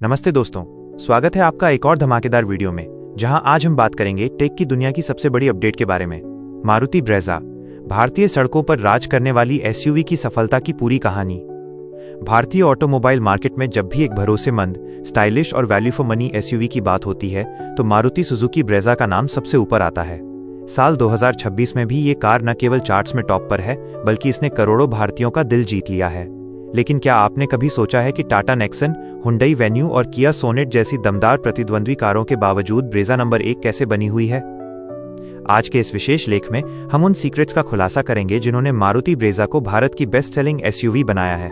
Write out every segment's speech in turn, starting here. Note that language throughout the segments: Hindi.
नमस्ते दोस्तों, स्वागत है आपका एक और धमाकेदार वीडियो में, जहां आज हम बात करेंगे टेक की दुनिया की सबसे बड़ी अपडेट के बारे में। मारुति ब्रेज़ा, भारतीय सड़कों पर राज करने वाली एसयूवी की सफलता की पूरी कहानी। भारतीय ऑटोमोबाइल मार्केट में जब भी एक भरोसेमंद, स्टाइलिश और वैल्यू फॉर मनी एसयूवी की बात होती है तो मारुति सुजुकी ब्रेज़ा का नाम सबसे ऊपर आता है। साल 2026 में भी ये कार न केवल चार्ट्स में टॉप पर है, बल्कि इसने करोड़ों भारतीयों का दिल जीत लिया है। लेकिन क्या आपने कभी सोचा है कि टाटा नेक्सन, हुंडई वेन्यू और किया सोनेट जैसी दमदार प्रतिद्वंद्वी कारों के बावजूद ब्रेज़ा नंबर 1 कैसे बनी हुई है? आज के इस विशेष लेख में हम उन सीक्रेट्स का खुलासा करेंगे जिन्होंने मारुति ब्रेज़ा को भारत की बेस्ट सेलिंग एसयूवी बनाया है।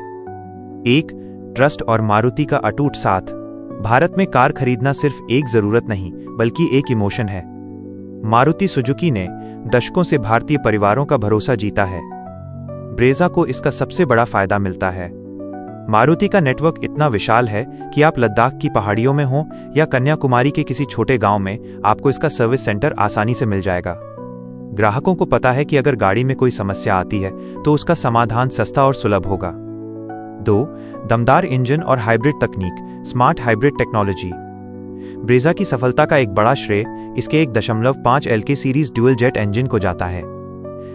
1. ट्रस्ट और मारुति का अटूट साथ। भारत में कार खरीदना सिर्फ एक जरूरत नहीं, बल्कि एक इमोशन है। मारुति सुजुकी ने दशकों से भारतीय परिवारों का भरोसा जीता है। ब्रेज़ा को इसका सबसे बड़ा फायदा मिलता है। मारुति का नेटवर्क इतना विशाल है कि आप लद्दाख की पहाड़ियों में हो या कन्याकुमारी के किसी छोटे गांव में, आपको इसका सर्विस सेंटर आसानी से मिल जाएगा। ग्राहकों को पता है कि अगर गाड़ी में कोई समस्या आती है तो उसका समाधान सस्ता और सुलभ होगा। 2. दमदार इंजन और हाइब्रिड तकनीक, स्मार्ट हाइब्रिड टेक्नोलॉजी। ब्रेज़ा की सफलता का एक बड़ा श्रेय इसके 1.5 LK series dual jet engine को जाता है।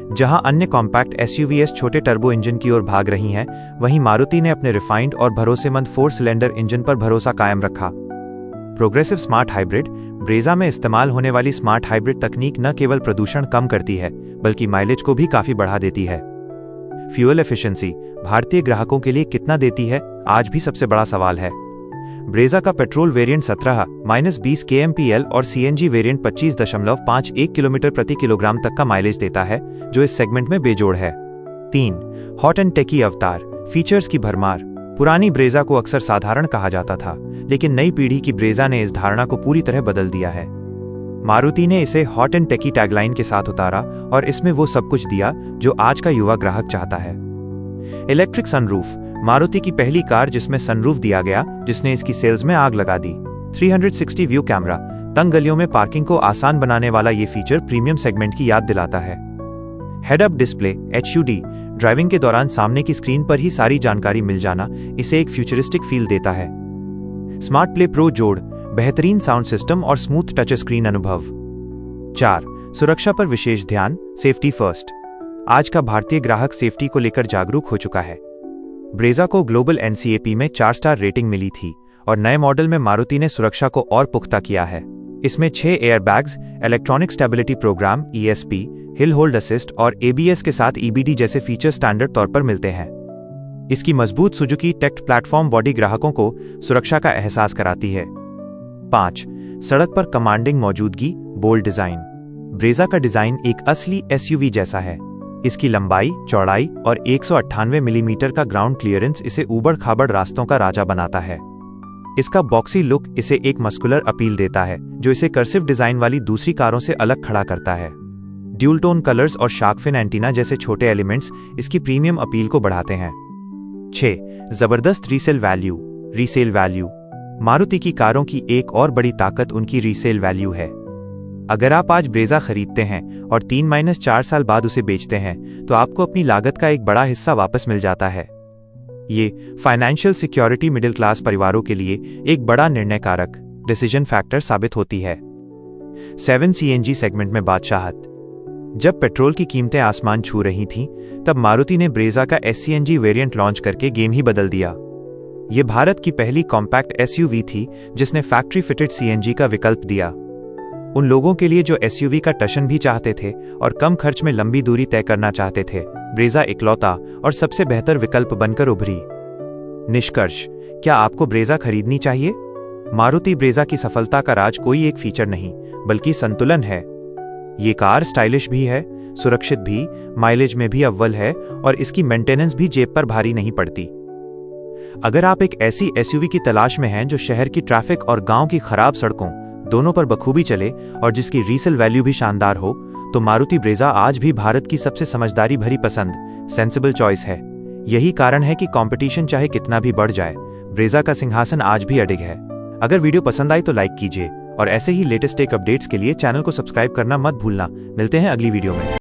जहां अन्य कॉम्पैक्ट एसयूवीएस छोटे टर्बो इंजन की ओर भाग रही हैं, वहीं मारुति ने अपने रिफाइंड और भरोसेमंद 4 सिलेंडर इंजन पर भरोसा कायम रखा। Progressive smart hybrid. ब्रेज़ा में इस्तेमाल होने वाली स्मार्ट हाइब्रिड तकनीक न केवल प्रदूषण कम करती है, बल्कि माइलेज को भी काफी बढ़ा देती है। Fuel efficiency. भारतीय ग्राहकों के लिए कितना देती है, आज भी सबसे बड़ा सवाल है। ब्रेज़ा का पेट्रोल वेरिएंट 17-20 kmpl और सीएनजी वेरिएंट 25.51 किलोमीटर प्रति किलोग्राम तक का माइलेज देता है, जो इस सेगमेंट में बेजोड़ है। 3. हॉट एंड टेकी अवतार, फीचर्स की भरमार। पुरानी ब्रेज़ा को अक्सर साधारण कहा जाता था, लेकिन नई पीढ़ी की ब्रेज़ा ने इस धारणा को पूरी तरह बदल दिया है। मारुति ने इसे हॉट एंड टेकी टैगलाइन के साथ उतारा और इसमें वो सब कुछ दिया जो आज का युवा ग्राहक चाहता है। Electric sunroof. मारुति की पहली कार जिसमें सनरूफ दिया गया, जिसने इसकी सेल्स में आग लगा दी। 360 व्यू कैमरा। तंग गलियों में पार्किंग को आसान बनाने वाला ये फीचर प्रीमियम सेगमेंट की याद दिलाता है। Head up display, HUD। Driving के दौरान सामने की स्क्रीन पर ही सारी जानकारी मिल जाना इसे एक फ्यूचरिस्टिक फील देता है। स्मार्ट प्ले प्रो जोड़, बेहतरीन साउंड सिस्टम और स्मूथ टच स्क्रीन अनुभव। 4. सुरक्षा पर विशेष ध्यान, सेफ्टी फर्स्ट। आज का भारतीय ग्राहक सेफ्टी को लेकर जागरूक हो चुका है। ब्रेज़ा को ग्लोबल NCAP में 4 स्टार रेटिंग मिली थी और नए मॉडल में मारुति ने सुरक्षा को और पुख्ता किया है। इसमें 6 airbags, electronic stability program ESP, hill hold assist और ABS के साथ EBD जैसे फीचर स्टैंडर्ड तौर पर मिलते हैं। इसकी मजबूत सुजुकी टेक प्लेटफॉर्म बॉडी ग्राहकों को सुरक्षा का एहसास कराती है। 5. सड़क पर कमांडिंग मौजूदगी, बोल्ड डिजाइन। ब्रेज़ा का डिजाइन एक असली SUV जैसा है। इसकी लंबाई, चौड़ाई और 198 मिलीमीटर का ग्राउंड क्लियरेंस इसे ऊबड़-खाबड़ रास्तों का राजा बनाता है। इसका बॉक्सी लुक इसे एक मस्कुलर अपील देता है, जो इसे कर्सिव डिजाइन वाली दूसरी कारों से अलग खड़ा करता है। ड्यूल टोन कलर्स और शार्क फिन एंटीना जैसे छोटे एलिमेंट्स इसकी प्रीमियम अपील को बढ़ाते हैं। 6. जबरदस्त रीसेल वैल्यू। मारुति की कारों की एक और बड़ी ताकत उनकी रीसेल वैल्यू है। अगर आप आज ब्रेज़ा खरीदते हैं और 3-4 साल बाद उसे बेचते हैं, तो आपको अपनी लागत का एक बड़ा हिस्सा वापस मिल जाता है। ये फाइनेंशियल सिक्योरिटी मिडिल क्लास परिवारों के लिए एक बड़ा निर्णय कारक डिसीजन फैक्टर साबित होती है। 7. CNG सेगमेंट में बादशाहत। जब पेट्रोल की कीमतें आसमान छू रही थीं, तब मारुति ने ब्रेज़ा का SCNG वेरिएंट लॉन्च करके गेम ही बदल दिया। ये भारत की पहली कॉम्पैक्ट SUV थी जिसने फैक्ट्री फिटेड CNG का विकल्प दिया। उन लोगों के लिए जो SUV का टशन भी चाहते थे और कम खर्च में लंबी दूरी तय करना चाहते थे, ब्रेज़ा इकलौता और सबसे बेहतर विकल्प बनकर उभरी। निष्कर्ष, क्या आपको ब्रेज़ा खरीदनी चाहिए? मारुति ब्रेज़ा की सफलता का राज कोई एक फीचर नहीं, बल्कि संतुलन है। ये कार स्टाइलिश भी है, सुरक्षित भी, माइलेज में भी अव्वल है और इसकी मेंटेनेंस भी जेब पर भारी नहीं पड़ती। अगर आप एक ऐसी SUV की तलाश में हैं जो शहर की ट्रैफिक और गांव की खराब सड़कों दोनों पर बखूबी चले और जिसकी रीसेल वैल्यू भी शानदार हो, तो मारुति ब्रेज़ा आज भी भारत की सबसे समझदारी भरी पसंद, सेंसिबल चॉइस है। यही कारण है कि कंपटीशन चाहे कितना भी बढ़ जाए, ब्रेज़ा का सिंहासन आज भी अडिग है। अगर वीडियो पसंद आई तो लाइक कीजिए और ऐसे ही लेटेस्ट टेक अपडेट्स के लिए चैनल को सब्सक्राइब करना मत भूलना। मिलते हैं अगली वीडियो में।